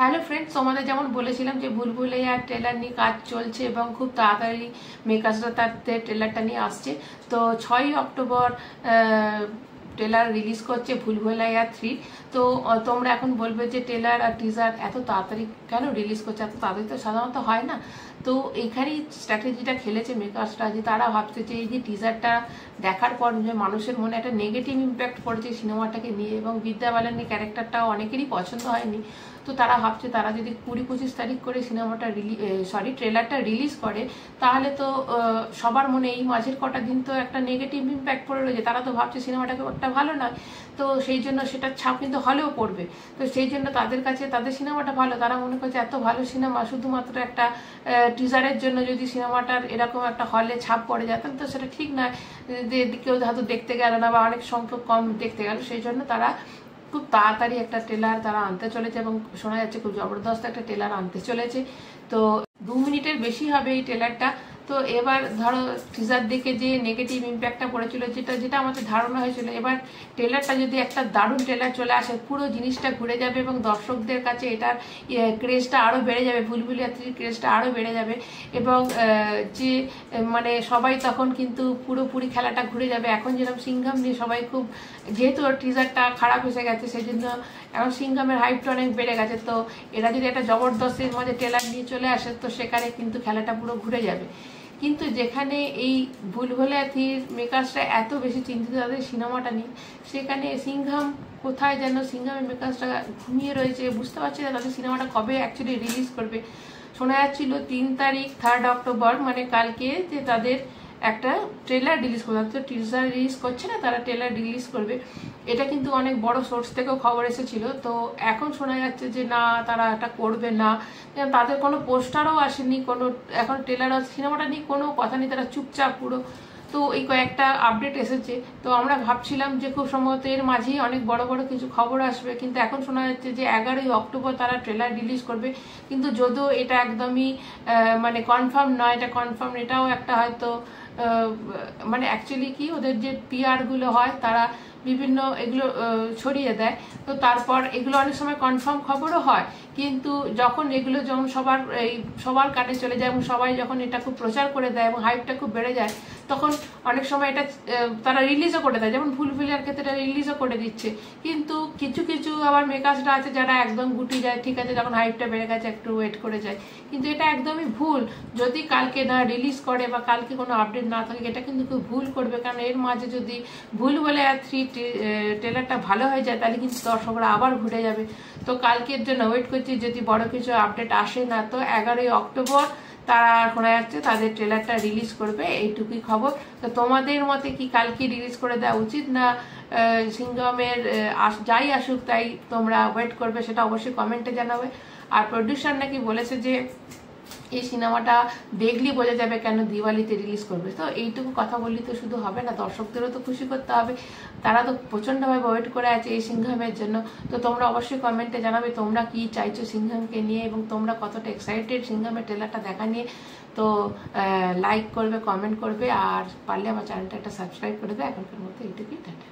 Hello friends, তোমাদের যেমন বলেছিলাম যে ভুলভুলাইয়া ট্রেলার নিয়ে কাজ চলছে এবং খুব তাড়াতাড়ি মেকার্সরা তার ট্রেলারটা নিয়ে আসছে। তো 6ই অক্টোবর ট্রেলার রিলিজ করছে ভুলভুলাইয়া 3। তো তোমরা এখন বলবে যে ট্রেলার আর টিজার এত তাড়াতাড়ি কেন রিলিজ করছে? এত তাড়াতাড়ি তো সাধারণত হয় না। তো এইখানেই স্ট্র্যাটেজিটা খেলেছে মেকার্সরা, যে তারা ভাবছে যে এই যে টিজারটা দেখার পর যে মানুষের মনে একটা নেগেটিভ ইম্প্যাক্ট পড়েছে সিনেমাটাকে নিয়ে, এবং বিদ্যা বালানির ক্যারেক্টারটাও অনেকেরই পছন্দ হয়নি। তো তারা ভাবছে তারা যদি 20-25 তারিখ করে সিনেমাটা ট্রেলারটা রিলিজ করে, তাহলে তো সবার মনে এই মাঝের কটা দিন তো একটা নেগেটিভ ইম্প্যাক্ট পড়ে রয়েছে। তারা তো ভাবছে সিনেমাটাকে একটা ভালো নয়, তো সেই জন্য সেটার ছাপ কিন্তু হলেও পড়বে। তো সেই জন্য তাদের কাছে তাদের সিনেমাটা ভালো, তারা মনে করছে এত ভালো সিনেমা শুধুমাত্র একটা টিজারের জন্য যদি সিনেমাটার এরকম একটা হলে ছাপ পড়ে যায়, তাহলে তো সেটা ঠিক নয়। কেউ হয়তো দেখতে গেল না বা অনেক সংখ্যক কম দেখতে গেল। সেই জন্য তারা খুব তাড়াতাড়ি একটা ট্রেলার তারা আনতে চলেছে, এবং শোনা যাচ্ছে খুব জবরদস্ত একটা ট্রেলার আনতে চলেছে। তো 2 মিনিটের বেশি হবে এই ট্রেলারটা। তো এবার ধরো টিজার দেখে যে নেগেটিভ ইম্প্যাক্টটা পড়েছিল, যেটা আমাদের ধারণা হয়েছিল, এবার ট্রেলারটা যদি একটা দারুণ ট্রেলার চলে আসে, পুরো জিনিসটা ঘুরে যাবে এবং দর্শকদের কাছে এটার ক্রেজটা আরও বেড়ে যাবে, ভুলভুলাইয়া 3 ক্রেজটা আরও বেড়ে যাবে। এবং যে মানে সবাই তখন কিন্তু পুরোপুরি খেলাটা ঘুরে যাবে। এখন যেরকম সিংঘাম নিয়ে সবাই খুব, যেহেতু টিজারটা খারাপ এসে গেছে, সেই জন্য এখন সিংঘামের হাইপটা অনেক বেড়ে গেছে। তো এরা যদি একটা জবরদস্তের মধ্যে ট্রেলার নিয়ে চলে আসে, তো সেখানে কিন্তু খেলাটা পুরো ঘুরে যাবে। কিন্তু যেখানে এই ভুলভুলাইয়া 3 মেকার্সরা এত বেশি চিন্তিত তাদের সিনেমাটা নিয়ে, সেখানে সিংঘাম কোথায় যেন সিংঘামের মেকার্সরা ঘুমিয়ে রয়েছে, বুঝতে পারছি না তাদের সিনেমাটা কবে অ্যাকচুয়ালি রিলিজ করবে। শোনা যাচ্ছিল 3 তারিখ 3 অক্টোবর মানে কালকে, যে তাদের একটা ট্রেলার রিলিজ করবে। তো টিজার রিলিজ করছে না, তারা ট্রেলার রিলিজ করবে। এটা কিন্তু অনেক বড় সোর্স থেকেও খবর এসেছিল। তো এখন শোনা যাচ্ছে যে না, তারা এটা করবে না। তাদের কোনো পোস্টারও আসেনি, কোনো এখন ট্রেলার সিনেমাটা নিয়ে কোনো কথা নেই, তারা চুপচাপ পুরো। তো এই কয়েকটা আপডেট এসেছে। তো আমরা ভাবছিলাম যে খুব সম্ভবত এর মাঝেই অনেক বড় বড় কিছু খবর আসবে, কিন্তু এখন শোনা যাচ্ছে যে 11ই অক্টোবর তারা ট্রেলার রিলিজ করবে। কিন্তু যদিও এটা একদমই মানে কনফার্ম নয়, এটা কনফার্ম, এটাও একটা হয়তো মানে অ্যাকচুয়ালি কি ওদের যে পিআরগুলো হয় তারা বিভিন্ন এগুলো ছড়িয়ে দেয়। তো তারপর এগুলো অনেক সময় কনফার্ম খবরও হয়, কিন্তু যখন এগুলো যখন সবার কানে চলে যায় এবং সবাই যখন এটা খুব প্রচার করে দেয় এবং হাইপটা খুব বেড়ে যায়, তখন অনেক সময় এটা তারা রিলিজও করে দেয়। যেমন ভুলভুলাইয়ার ক্ষেত্রে এটা রিলিজও করে দিচ্ছে। কিন্তু কিছু কিছু আবার মেকার্সরা আছে যারা একদম গুটি যায়, ঠিক আছে যখন হাইপটা বেড়ে গেছে একটু ওয়েট করে যায়। কিন্তু এটা একদমই ভুল। যদি কালকে না রিলিজ করে বা কালকে কোনো আপডেট না থাকে, এটা কিন্তু খুব ভুল করবে। কারণ এর মাঝে যদি ভুলভুলাইয়া 3 ট্রেলারটা ভালো হয়ে যায়, তাহলে কিন্তু দর্শকরা আবার ঘুরে যাবে। তো কালকের জন্য ওয়েট করছি, যদি বড় কিছু আপডেট আসে না, তো 11ই অক্টোবর তারা শোনা যাচ্ছে তাদের ট্রেলারটা রিলিজ করবে, এইটুকুই খবর। তো তোমাদের মতে কি কালকে রিলিজ করে দেওয়া উচিত, না সিংঘামের যাই আসুক তাই তোমরা ওয়েট করবে? সেটা অবশ্যই কমেন্টে জানাবে। আর প্রডিউসার নাকি বলেছে যে এই সিনেমাটা দেখলেই বোঝা যাবে কেন দিওয়ালিতে রিলিজ করবে। তো এইটুকু কথা বললি তো শুধু হবে না, দর্শকদেরও তো খুশি করতে হবে। তারা তো প্রচণ্ডভাবে ওয়েট করে আছে এই সিংঘামের জন্য। তো তোমরা অবশ্যই কমেন্টে জানাবে তোমরা কি চাইছো সিংঘামকে নিয়ে, এবং তোমরা কতটা এক্সাইটেড সিংঘামের ট্রেলারটা দেখা নিয়ে। তো লাইক করবে, কমেন্ট করবে, আর পারলে আমার চ্যানেলটা একটা সাবস্ক্রাইব করে দেবে। এখনকার মতো এইটুকুই, টাটা।